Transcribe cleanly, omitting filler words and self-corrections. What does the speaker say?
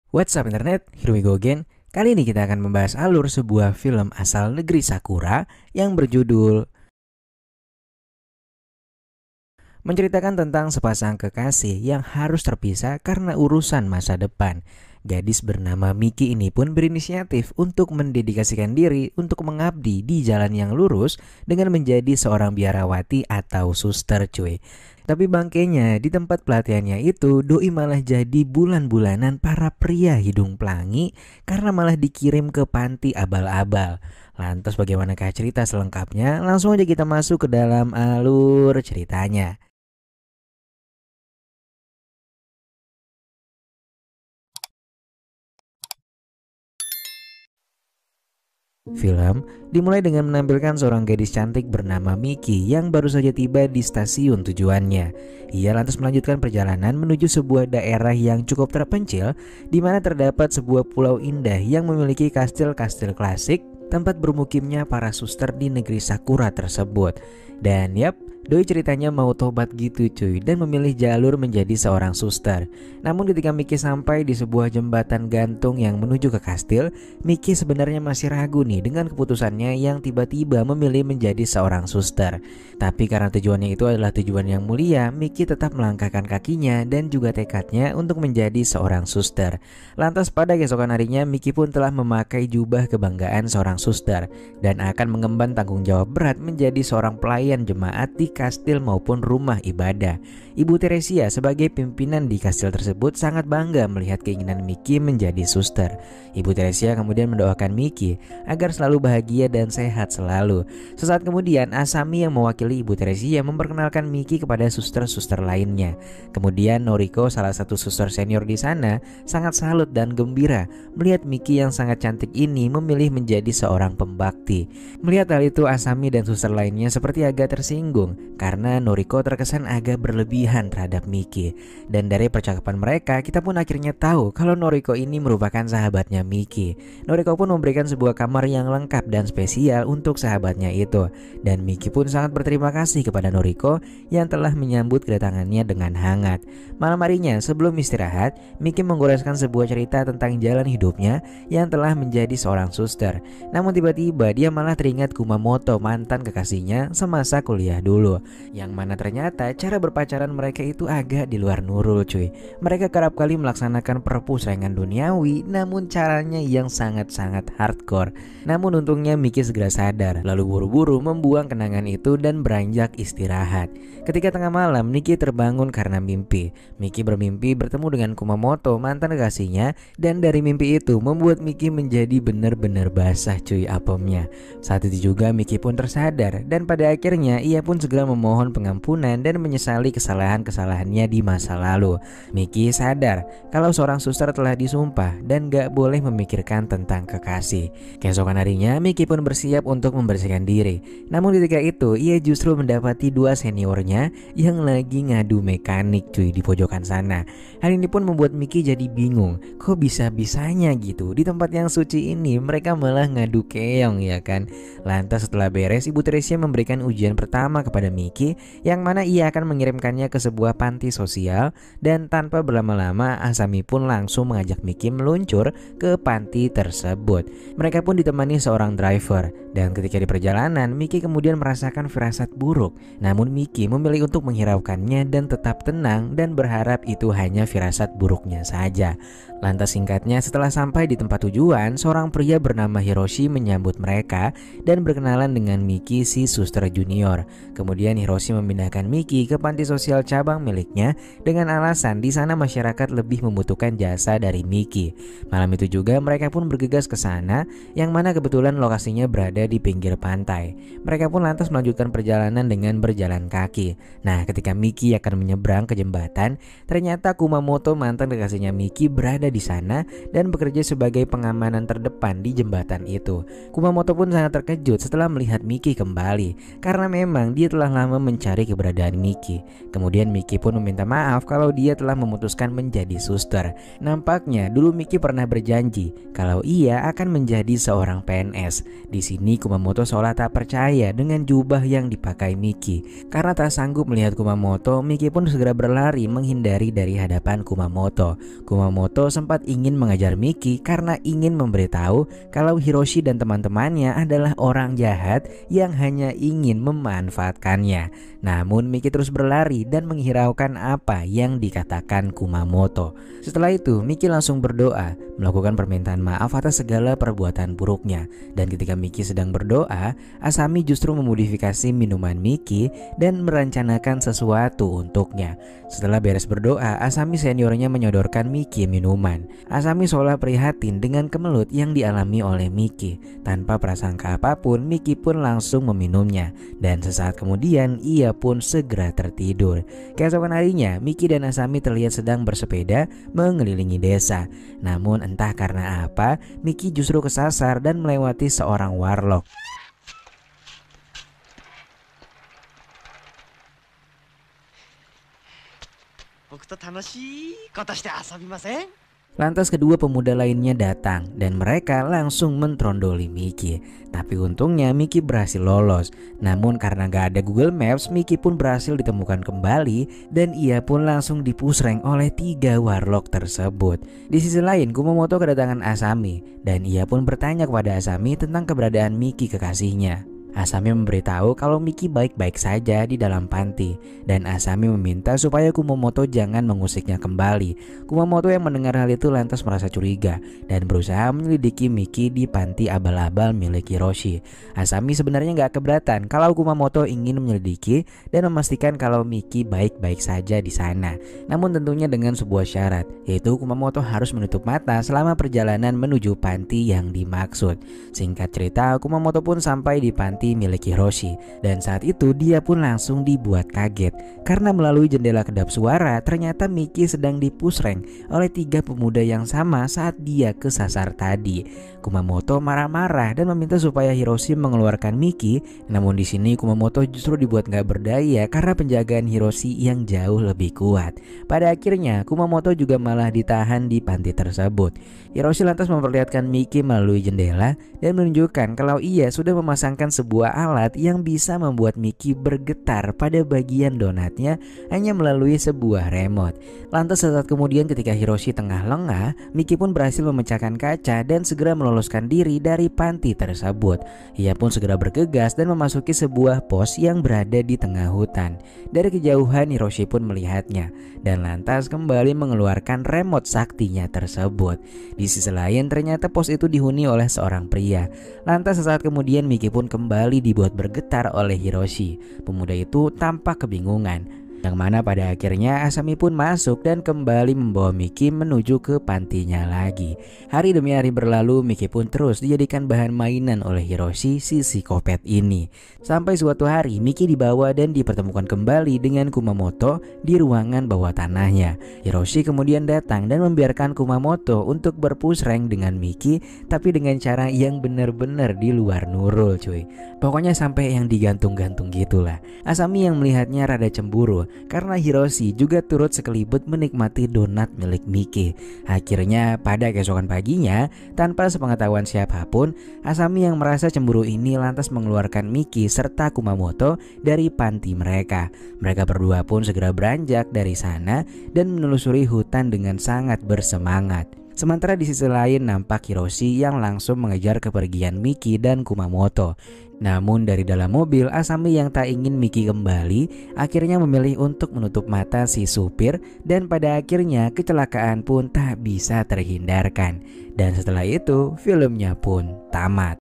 What's up internet, here we go again. Kali ini kita akan membahas alur sebuah film asal negeri Sakura yang berjudul menceritakan tentang sepasang kekasih yang harus terpisah karena urusan masa depan. Gadis bernama Miki ini pun berinisiatif untuk mendedikasikan diri untuk mengabdi di jalan yang lurus dengan menjadi seorang biarawati atau suster cuy. Tapi bangkainya di tempat pelatihannya itu doi malah jadi bulan-bulanan para pria hidung pelangi karena malah dikirim ke panti abal-abal. Lantas bagaimanakah cerita selengkapnya? Langsung aja kita masuk ke dalam alur ceritanya. Film dimulai dengan menampilkan seorang gadis cantik bernama Miki yang baru saja tiba di stasiun tujuannya. Ia lantas melanjutkan perjalanan menuju sebuah daerah yang cukup terpencil di mana terdapat sebuah pulau indah yang memiliki kastil-kastil klasik tempat bermukimnya para suster di negeri Sakura tersebut. Dan yap, doi ceritanya mau tobat gitu cuy dan memilih jalur menjadi seorang suster. Namun ketika Miki sampai di sebuah jembatan gantung yang menuju ke kastil, Miki sebenarnya masih ragu nih dengan keputusannya yang tiba-tiba memilih menjadi seorang suster. Tapi karena tujuannya itu adalah tujuan yang mulia, Miki tetap melangkahkan kakinya dan juga tekadnya untuk menjadi seorang suster. Lantas pada keesokan harinya Miki pun telah memakai jubah kebanggaan seorang suster dan akan mengemban tanggung jawab berat menjadi seorang pelayan jemaat di kastil maupun rumah ibadah. Ibu Teresia sebagai pimpinan di kastil tersebut sangat bangga melihat keinginan Miki menjadi suster. Ibu Teresia kemudian mendoakan Miki agar selalu bahagia dan sehat selalu. Sesaat kemudian Asami yang mewakili Ibu Teresia memperkenalkan Miki kepada suster-suster lainnya. Kemudian Noriko, salah satu suster senior di sana, sangat salut dan gembira melihat Miki yang sangat cantik ini memilih menjadi seorang pembakti. Melihat hal itu, Asami dan suster lainnya seperti agak tersinggung karena Noriko terkesan agak berlebihan terhadap Miki. Dan dari percakapan mereka, kita pun akhirnya tahu kalau Noriko ini merupakan sahabatnya Miki. Noriko pun memberikan sebuah kamar yang lengkap dan spesial untuk sahabatnya itu. Dan Miki pun sangat berterima kasih kepada Noriko yang telah menyambut kedatangannya dengan hangat. Malam harinya sebelum istirahat, Miki menggoreskan sebuah cerita tentang jalan hidupnya yang telah menjadi seorang suster. Namun tiba-tiba dia malah teringat Kumamoto, mantan kekasihnya semasa kuliah dulu, yang mana ternyata cara berpacaran mereka itu agak di luar nurul cuy. Mereka kerap kali melaksanakan perpusrengan duniawi, namun caranya yang sangat-sangat hardcore. Namun untungnya Miki segera sadar, lalu buru-buru membuang kenangan itu dan beranjak istirahat. Ketika tengah malam, Miki terbangun karena mimpi. Miki bermimpi bertemu dengan Kumamoto, mantan kekasihnya, dan dari mimpi itu membuat Miki menjadi benar-benar basah cuy apemnya. Saat itu juga Miki pun tersadar dan pada akhirnya ia pun segera memohon pengampunan dan menyesali kesalahan-kesalahannya di masa lalu. Miki sadar kalau seorang suster telah disumpah dan gak boleh memikirkan tentang kekasih. Keesokan harinya Miki pun bersiap untuk membersihkan diri. Namun ketika itu ia justru mendapati dua seniornya yang lagi ngadu mekanik cuy di pojokan sana. Hal ini pun membuat Miki jadi bingung, kok bisa-bisanya gitu di tempat yang suci ini mereka malah ngadu keong ya kan. Lantas setelah beres, Ibu Teresia memberikan ujian pertama kepada Miki yang mana ia akan mengirimkannya ke sebuah panti sosial. Dan tanpa berlama-lama Asami pun langsung mengajak Miki meluncur ke panti tersebut. Mereka pun ditemani seorang driver. Dan ketika di perjalanan Miki kemudian merasakan firasat buruk. Namun Miki memilih untuk menghiraukannya dan tetap tenang dan berharap itu hanya firasat buruknya saja. Lantas singkatnya setelah sampai di tempat tujuan, seorang pria bernama Hiroshi menyambut mereka dan berkenalan dengan Miki si suster junior. Kemudian Hiroshi memindahkan Miki ke panti sosial cabang miliknya dengan alasan di sana masyarakat lebih membutuhkan jasa dari Miki. Malam itu juga mereka pun bergegas ke sana yang mana kebetulan lokasinya berada di pinggir pantai. Mereka pun lantas melanjutkan perjalanan dengan berjalan kaki. Nah, ketika Miki akan menyeberang ke jembatan, ternyata Kumamoto, mantan kekasihnya Miki, berada di sana dan bekerja sebagai pengamanan terdepan di jembatan itu. Kumamoto pun sangat terkejut setelah melihat Miki kembali karena memang dia telah lama mencari keberadaan Miki. Kemudian Miki pun meminta maaf kalau dia telah memutuskan menjadi suster. Nampaknya dulu Miki pernah berjanji kalau ia akan menjadi seorang PNS. Di sini Kumamoto seolah tak percaya dengan jubah yang dipakai Miki. Karena tak sanggup melihat Kumamoto, Miki pun segera berlari menghindari dari hadapan Kumamoto. Kumamoto sempat ingin mengajar Miki karena ingin memberitahu kalau Hiroshi dan teman-temannya adalah orang jahat yang hanya ingin memanfaatkannya. Namun Miki terus berlari dan menghiraukan apa yang dikatakan Kumamoto. Setelah itu Miki langsung berdoa, melakukan permintaan maaf atas segala perbuatan buruknya. Dan ketika Miki sedang berdoa, Asami justru memodifikasi minuman Miki dan merencanakan sesuatu untuknya. Setelah beres berdoa, Asami seniornya menyodorkan Miki minuman. Asami seolah prihatin dengan kemelut yang dialami oleh Miki. Tanpa prasangka apapun, Miki pun langsung meminumnya. Dan sesaat kemudian ia pun segera tertidur. Keesokan harinya, Miki dan Asami terlihat sedang bersepeda mengelilingi desa. Namun entah karena apa, Miki justru kesasar dan melewati seorang warlock. 僕と楽しいことして遊びません? Lantas kedua pemuda lainnya datang dan mereka langsung mentrondoli Miki. Tapi untungnya Miki berhasil lolos. Namun karena gak ada Google Maps, Miki pun berhasil ditemukan kembali dan ia pun langsung dipusreng oleh 3 warlock tersebut. Di sisi lain, Kumamoto kedatangan Asami dan ia pun bertanya kepada Asami tentang keberadaan Miki kekasihnya. Asami memberitahu kalau Miki baik-baik saja di dalam panti dan Asami meminta supaya Kumamoto jangan mengusiknya kembali. Kumamoto yang mendengar hal itu lantas merasa curiga dan berusaha menyelidiki Miki di panti abal-abal milik Hiroshi. Asami sebenarnya gak keberatan kalau Kumamoto ingin menyelidiki dan memastikan kalau Miki baik-baik saja di sana. Namun tentunya dengan sebuah syarat, yaitu Kumamoto harus menutup mata selama perjalanan menuju panti yang dimaksud. Singkat cerita, Kumamoto pun sampai di panti milik Hiroshi dan saat itu dia pun langsung dibuat kaget karena melalui jendela kedap suara ternyata Miki sedang dipusreng oleh 3 pemuda yang sama saat dia kesasar tadi. Kumamoto marah-marah dan meminta supaya Hiroshi mengeluarkan Miki, namun di sini Kumamoto justru dibuat gak berdaya karena penjagaan Hiroshi yang jauh lebih kuat. Pada akhirnya Kumamoto juga malah ditahan di panti tersebut. Hiroshi lantas memperlihatkan Miki melalui jendela dan menunjukkan kalau ia sudah memasangkan sebuah alat yang bisa membuat Miki bergetar pada bagian donatnya hanya melalui sebuah remote. Lantas sesaat kemudian ketika Hiroshi tengah lengah, Miki pun berhasil memecahkan kaca dan segera meloloskan diri dari panti tersebut. Ia pun segera bergegas dan memasuki sebuah pos yang berada di tengah hutan. Dari kejauhan Hiroshi pun melihatnya dan lantas kembali mengeluarkan remote saktinya tersebut. Di sisi lain ternyata pos itu dihuni oleh seorang pria. Lantas sesaat kemudian Miki pun kembali dibuat bergetar oleh Hiroshi. Pemuda itu tampak kebingungan. Yang mana pada akhirnya Asami pun masuk dan kembali membawa Miki menuju ke pantinya lagi. Hari demi hari berlalu, Miki pun terus dijadikan bahan mainan oleh Hiroshi si psikopat ini. Sampai suatu hari Miki dibawa dan dipertemukan kembali dengan Kumamoto di ruangan bawah tanahnya. Hiroshi kemudian datang dan membiarkan Kumamoto untuk berpusreng dengan Miki, tapi dengan cara yang benar-benar di luar nurul cuy. Pokoknya sampai yang digantung-gantung gitulah. Asami yang melihatnya rada cemburu karena Hiroshi juga turut sekelibet menikmati donat milik Miki. Akhirnya pada keesokan paginya, tanpa sepengetahuan siapapun, Asami yang merasa cemburu ini lantas mengeluarkan Miki serta Kumamoto dari panti mereka. Mereka berdua pun segera beranjak dari sana dan menelusuri hutan dengan sangat bersemangat. Sementara di sisi lain nampak Hiroshi yang langsung mengejar kepergian Miki dan Kumamoto. Namun dari dalam mobil, Asami yang tak ingin Miki kembali akhirnya memilih untuk menutup mata si supir dan pada akhirnya kecelakaan pun tak bisa terhindarkan. Dan setelah itu filmnya pun tamat.